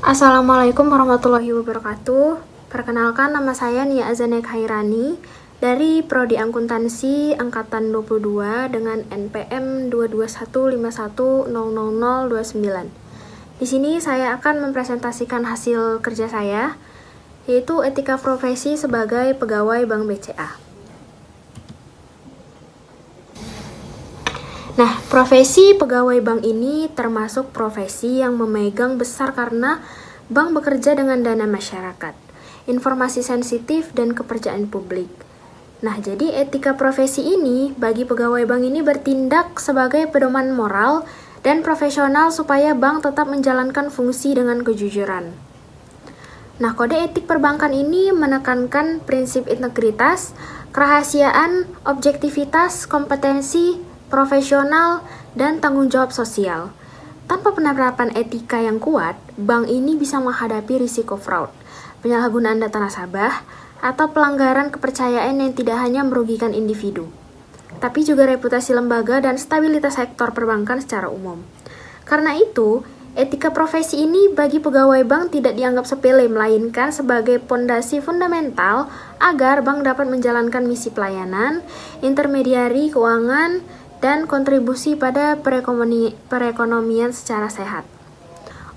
Assalamualaikum warahmatullahi wabarakatuh. Perkenalkan, nama saya Nia Azania Khairani dari Prodi Akuntansi Angkatan 22 dengan NPM 22151000029. Di sini saya akan mempresentasikan hasil kerja saya, yaitu etika profesi sebagai pegawai Bank BCA. Nah, profesi pegawai bank ini termasuk profesi yang memegang besar karena bank bekerja dengan dana masyarakat, informasi sensitif, dan kepercayaan publik. Nah, jadi etika profesi ini bagi pegawai bank ini bertindak sebagai pedoman moral dan profesional supaya bank tetap menjalankan fungsi dengan kejujuran. Nah, kode etik perbankan ini menekankan prinsip integritas, kerahasiaan, objektivitas, kompetensi, profesional, dan tanggung jawab sosial. Tanpa penerapan etika yang kuat, bank ini bisa menghadapi risiko fraud, penyalahgunaan data nasabah, atau pelanggaran kepercayaan yang tidak hanya merugikan individu, tapi juga reputasi lembaga dan stabilitas sektor perbankan secara umum. Karena itu, etika profesi ini bagi pegawai bank tidak dianggap sepele, melainkan sebagai pondasi fundamental agar bank dapat menjalankan misi pelayanan, intermediari keuangan, dan kontribusi pada perekonomian secara sehat.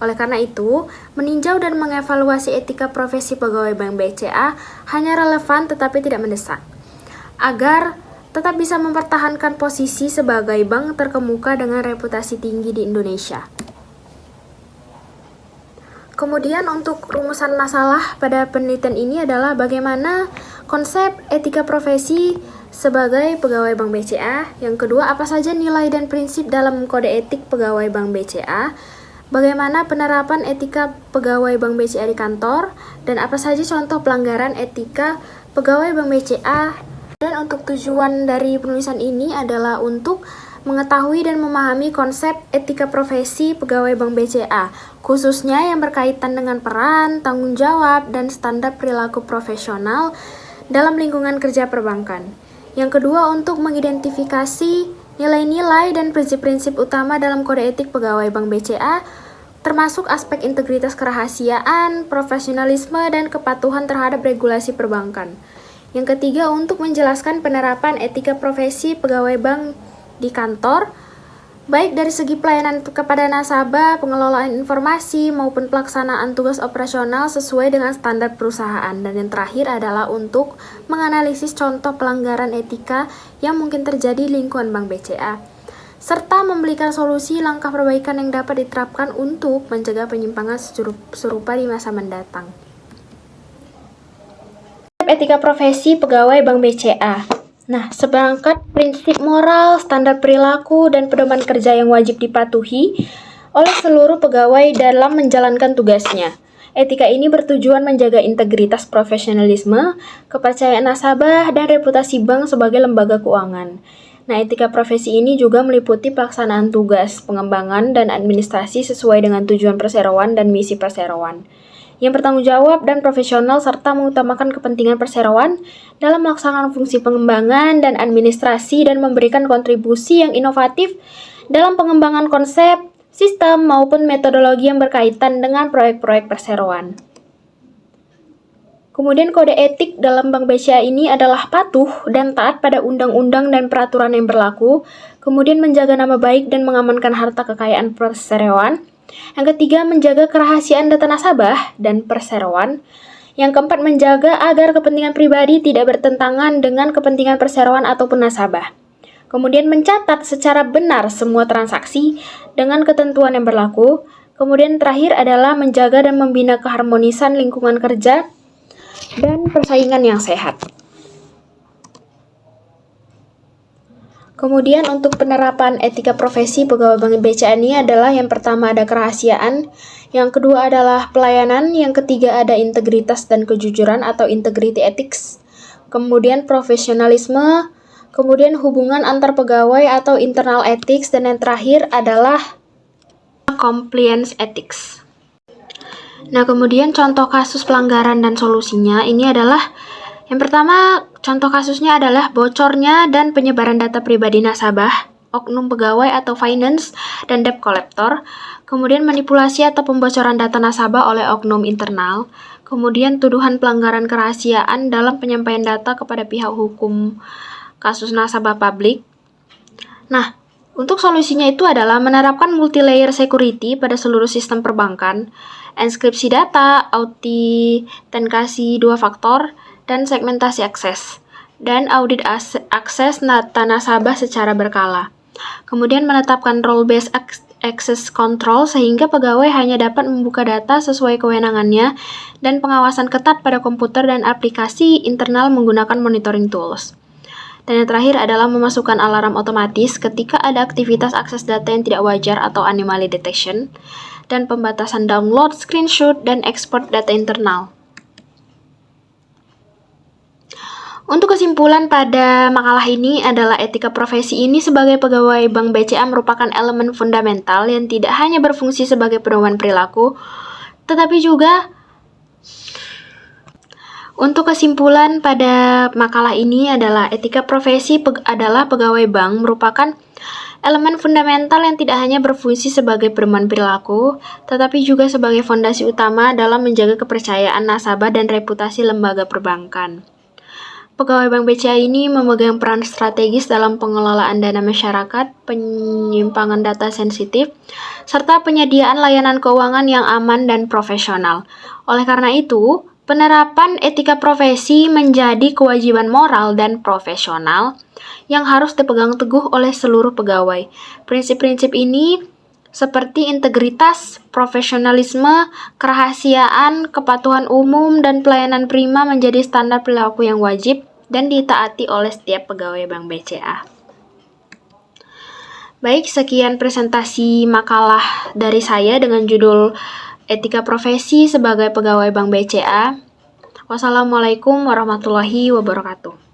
Oleh karena itu, meninjau dan mengevaluasi etika profesi pegawai Bank BCA hanya relevan tetapi tidak mendesak, agar tetap bisa mempertahankan posisi sebagai bank terkemuka dengan reputasi tinggi di Indonesia. Kemudian untuk rumusan masalah pada penelitian ini adalah bagaimana konsep etika profesi sebagai pegawai Bank BCA. Yang kedua, apa saja nilai dan prinsip dalam kode etik pegawai Bank BCA? Bagaimana penerapan etika pegawai Bank BCA di kantor? Dan apa saja contoh pelanggaran etika pegawai Bank BCA? Dan untuk tujuan dari penulisan ini adalah untuk mengetahui dan memahami konsep etika profesi pegawai Bank BCA, khususnya yang berkaitan dengan peran, tanggung jawab, dan standar perilaku profesional dalam lingkungan kerja perbankan. Yang kedua, untuk mengidentifikasi nilai-nilai dan prinsip-prinsip utama dalam kode etik pegawai Bank BCA, termasuk aspek integritas kerahasiaan, profesionalisme, dan kepatuhan terhadap regulasi perbankan. Yang ketiga, untuk menjelaskan penerapan etika profesi pegawai bank di kantor, baik dari segi pelayanan kepada nasabah, pengelolaan informasi, maupun pelaksanaan tugas operasional sesuai dengan standar perusahaan. Dan yang terakhir adalah untuk menganalisis contoh pelanggaran etika yang mungkin terjadi di lingkungan Bank BCA, serta memberikan solusi langkah perbaikan yang dapat diterapkan untuk mencegah penyimpangan serupa di masa mendatang. Etika profesi pegawai Bank BCA. Nah, seperangkat prinsip moral, standar perilaku, dan pedoman kerja yang wajib dipatuhi oleh seluruh pegawai dalam menjalankan tugasnya. Etika ini bertujuan menjaga integritas profesionalisme, kepercayaan nasabah, dan reputasi bank sebagai lembaga keuangan. Nah, etika profesi ini juga meliputi pelaksanaan tugas, pengembangan, dan administrasi sesuai dengan tujuan perseroan dan misi perseroan, yang bertanggung jawab dan profesional serta mengutamakan kepentingan perseroan dalam melaksanakan fungsi pengembangan dan administrasi dan memberikan kontribusi yang inovatif dalam pengembangan konsep, sistem, maupun metodologi yang berkaitan dengan proyek-proyek perseroan. Kemudian kode etik dalam Bank BCA ini adalah patuh dan taat pada undang-undang dan peraturan yang berlaku, kemudian menjaga nama baik dan mengamankan harta kekayaan perseroan. Yang ketiga, menjaga kerahasiaan data nasabah dan perseroan. Yang keempat, menjaga agar kepentingan pribadi tidak bertentangan dengan kepentingan perseroan ataupun nasabah. Kemudian mencatat secara benar semua transaksi dengan ketentuan yang berlaku. Kemudian terakhir adalah menjaga dan membina keharmonisan lingkungan kerja dan persaingan yang sehat. Kemudian untuk penerapan etika profesi pegawai Bank BCA ini adalah yang pertama ada kerahasiaan, yang kedua adalah pelayanan, yang ketiga ada integritas dan kejujuran atau integrity ethics, kemudian profesionalisme, kemudian hubungan antar pegawai atau internal ethics, dan yang terakhir adalah compliance ethics. Nah, kemudian contoh kasus pelanggaran dan solusinya ini adalah yang pertama, contoh kasusnya adalah bocornya dan penyebaran data pribadi nasabah oknum pegawai atau finance dan debt collector, kemudian manipulasi atau pembocoran data nasabah oleh oknum internal, kemudian tuduhan pelanggaran kerahasiaan dalam penyampaian data kepada pihak hukum kasus nasabah publik. Nah, untuk solusinya itu adalah menerapkan multi-layer security pada seluruh sistem perbankan, enkripsi data, autentikasi 2 faktor, dan segmentasi akses, dan audit akses data nasabah secara berkala. Kemudian menetapkan role-based access control sehingga pegawai hanya dapat membuka data sesuai kewenangannya dan pengawasan ketat pada komputer dan aplikasi internal menggunakan monitoring tools. Dan yang terakhir adalah memasukkan alarm otomatis ketika ada aktivitas akses data yang tidak wajar atau anomaly detection, dan pembatasan download, screenshot, dan ekspor data internal. Untuk kesimpulan pada makalah ini adalah etika profesi ini sebagai pegawai Bank BCA merupakan elemen fundamental yang tidak hanya berfungsi sebagai pedoman perilaku, tetapi juga untuk kesimpulan pada makalah ini adalah etika profesi adalah pegawai bank merupakan elemen fundamental yang tidak hanya berfungsi sebagai pedoman perilaku, tetapi juga sebagai fondasi utama dalam menjaga kepercayaan nasabah dan reputasi lembaga perbankan. Pegawai Bank BCA ini memegang peran strategis dalam pengelolaan dana masyarakat, penyimpangan data sensitif, serta penyediaan layanan keuangan yang aman dan profesional. Oleh karena itu, penerapan etika profesi menjadi kewajiban moral dan profesional yang harus dipegang teguh oleh seluruh pegawai. Prinsip-prinsip ini seperti integritas, profesionalisme, kerahasiaan, kepatuhan umum, dan pelayanan prima menjadi standar perilaku yang wajib dan ditaati oleh setiap pegawai Bank BCA. Baik, sekian presentasi makalah dari saya dengan judul Etika Profesi sebagai Pegawai Bank BCA. Wassalamualaikum warahmatullahi wabarakatuh.